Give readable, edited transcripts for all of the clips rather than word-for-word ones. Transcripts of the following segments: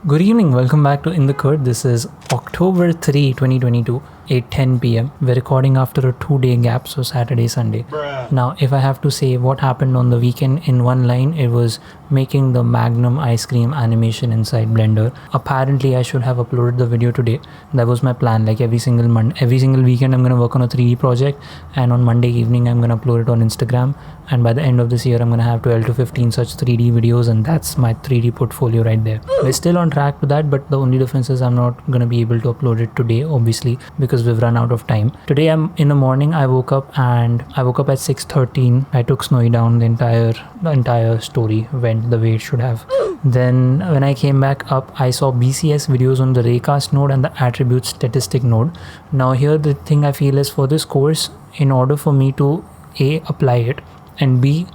Good evening, welcome back to In the Khud. This is October 3, 2022, 8:10 p.m. We're recording after a 2-day gap, so Saturday, Sunday. Now, if I have to say what happened on the weekend in one line, it was making the Magnum ice cream animation inside Blender. Apparently, I should have uploaded the video today. That was my plan. Like every single weekend, I'm gonna work on a 3D project, and on Monday evening, I'm gonna upload it on Instagram. And by the end of this year, I'm gonna have 12 to 15 such 3D videos, and that's my 3D portfolio right there. We're still on track to that, but the only difference is I'm not gonna be able to upload it today, obviously, because we've run out of time. Today, in the morning, I woke up at 6:13. I took Snowy down. The entire story went the way it should have. Then when I came back up, I saw BCS videos on the raycast node and the attribute statistic node. Now here the thing I feel is, for this course, in order for me to A, apply it, and B,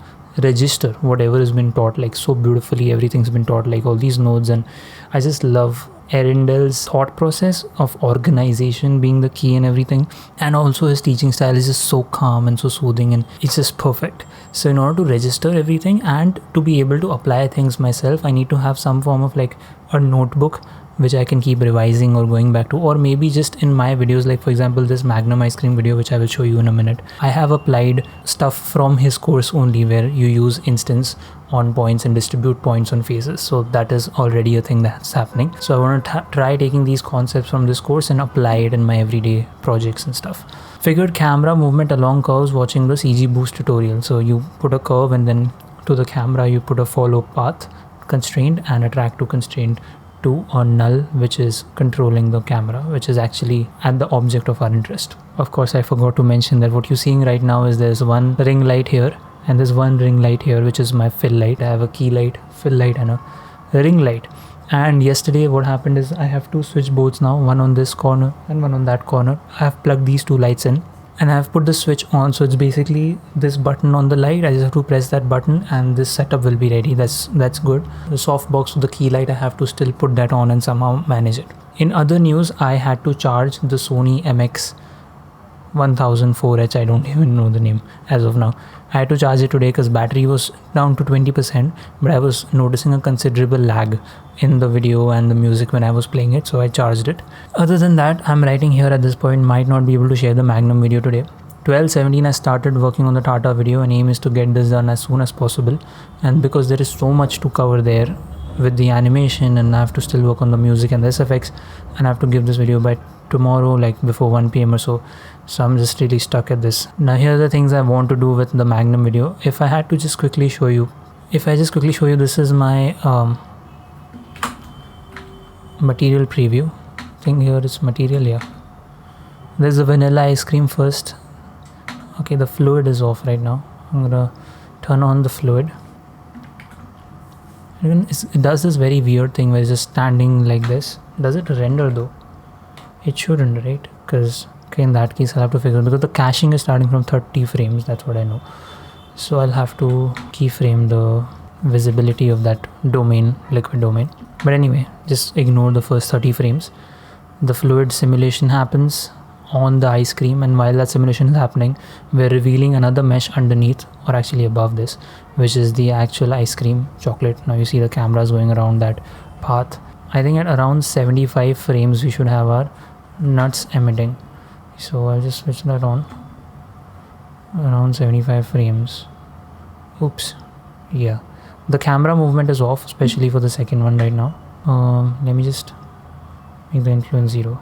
register whatever has been taught, like so beautifully everything's been taught, like all these nodes, and I just love Arundel's thought process of organization being the key in everything, and also his teaching style is just so calm and so soothing, and it's just perfect. So in order to register everything and to be able to apply things myself, I need to have some form of like a notebook which I can keep revising or going back to, or maybe just in my videos, like for example this Magnum ice cream video, which I will show you in a minute. I have applied stuff from his course only, where you use instance on points and distribute points on faces, so that is already a thing that's happening. So I want to try taking these concepts from this course and apply it in my everyday projects and stuff. Figured camera movement along curves watching the CG boost tutorial. So you put a curve and then to the camera you put a follow path constraint and a track to constraint or null, which is controlling the camera, which is actually at the object of our interest. Of course, I forgot to mention that what you're seeing right now is there's one ring light here and there's one ring light here, which is my fill light. I have a key light, fill light, and a ring light. And yesterday what happened is I have two switch boards now, one on this corner and one on that corner. I have plugged these two lights in and I have put the switch on, so it's basically this button on the light. I just have to press that button and this setup will be ready. That's good. The soft box with the key light, I have to still put that on and somehow manage it. In other news, I had to charge the Sony MX 1004H, I don't even know the name as of now. I had to charge it today because battery was down to 20%, but I was noticing a considerable lag in the video and the music when I was playing it, so I charged it. Other than that, I'm writing here at this point, might not be able to share the Magnum video today. 12:17 I started working on the Tata video, and aim is to get this done as soon as possible. And because there is so much to cover there with the animation, and I have to still work on the music and the SFX, and I have to give this video by tomorrow, like before 1 p.m. or so. So I'm just really stuck at this. Now here are the things I want to do with the Magnum video. If I had to just quickly show you, this is my material preview thing. Here is material. Yeah, there's a vanilla ice cream first. Okay, the fluid is off right now. I'm gonna turn on the fluid. It does this very weird thing where it's just standing like this. Does it render though? It shouldn't, right? Because okay, in that case I'll have to figure out, because the caching is starting from 30 frames, that's what I know. So I'll have to keyframe the visibility of that domain, liquid domain. But anyway, just ignore the first 30 frames. The fluid simulation happens on the ice cream, and while that simulation is happening, we're revealing another mesh underneath, or actually above this, which is the actual ice cream chocolate. Now you see the cameras going around that path. I think at around 75 frames we should have our nuts emitting. So I'll just switch that on. Around 75 frames. Oops. Yeah. The camera movement is off, especially for the second one right now. Let me just make the influence 0.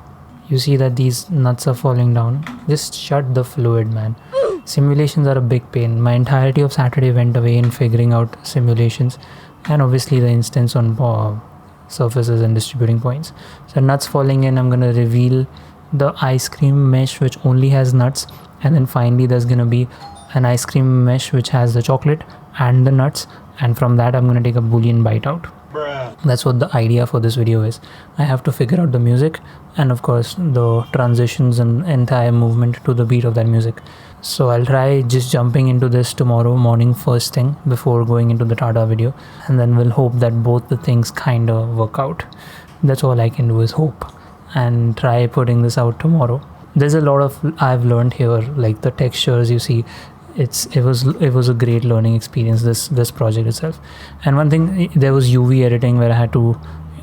You see that these nuts are falling down. Just shut the fluid, man. Simulations are a big pain. My entirety of Saturday went away in figuring out simulations, and obviously the instance on surfaces and distributing points. So nuts falling in, I'm gonna reveal the ice cream mesh which only has nuts, and then finally there's gonna be an ice cream mesh which has the chocolate and the nuts, and from that I'm gonna take a boolean bite out. That's what the idea for this video is. I have to figure out the music and of course the transitions and entire movement to the beat of that music. So I'll try just jumping into this tomorrow morning first thing before going into the Tata video, and then we'll hope that both the things kind of work out. That's all I can do, is hope and try putting this out tomorrow. There's a lot of I've learned here, like the textures you see. It was a great learning experience, this project itself. And one thing, there was UV editing where I had to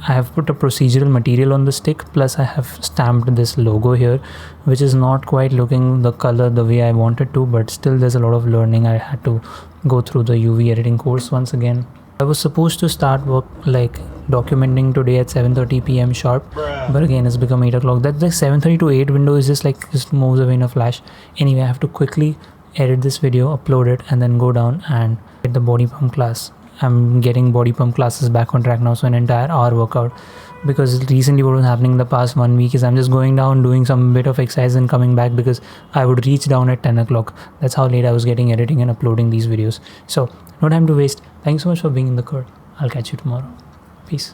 I have put a procedural material on the stick, plus I have stamped this logo here, which is not quite looking the color the way I wanted to, but still there's a lot of learning. I had to go through the UV editing course once again. I was supposed to start work like documenting today at 7:30 p.m. sharp, but again it's become 8 o'clock. That the 7:30 to 8 window is just moves away in a flash. Anyway, I have to quickly edit this video, upload it, and then go down and get the body pump class. I'm getting body pump classes back on track now, so an entire hour workout, because recently what was happening in the past 1 week is I'm just going down, doing some bit of exercise and coming back, because I would reach down at 10 o'clock. That's how late I was getting editing and uploading these videos. So no time to waste. Thanks so much for being in the court. I'll catch you tomorrow. Peace.